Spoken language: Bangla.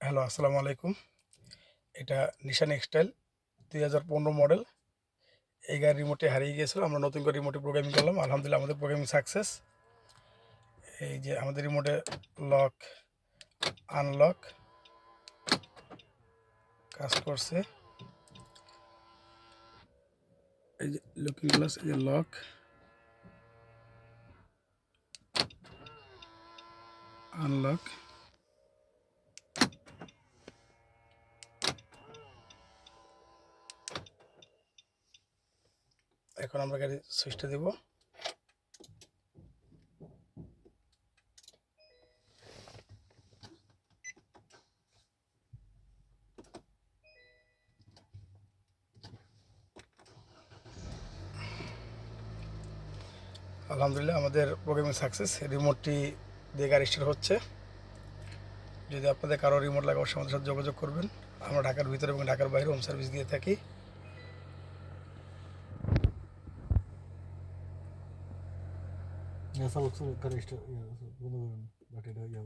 হ্যালো, আসসালামু আলাইকুম। এটা নিশান এক্সটাইল 2015 মডেল। এই গাড়ির রিমোটটি হারিয়ে গিয়েছিল। আমরা নতুন করে রিমোটে প্রোগ্রামিং করলাম। আলহামদুলিল্লাহ আমাদের প্রোগ্রামিং সাকসেস। এই যে আমাদের রিমোটে লক, আনলক কাজ করছে। এই যে লুকিং গ্লাস, এই যে লক, আনলক। এখন আমরা গাড়ির সুইচটা দেব। আলহামদুলিল্লাহ আমাদের প্রোগ্রামিং সাকসেস। রিমোটটি দিয়ে গাড়ি স্টার্ট হচ্ছে। যদি আপনাদের কারো রিমোট লাগে অবশ্যই আমাদের সাথে যোগাযোগ করবেন। আমরা ঢাকার ভিতরে এবং ঢাকার বাইরে হোম সার্ভিস দিয়ে থাকি। Ya sabuk sabuk karıştı. Ya sabuk bunu batıda ya.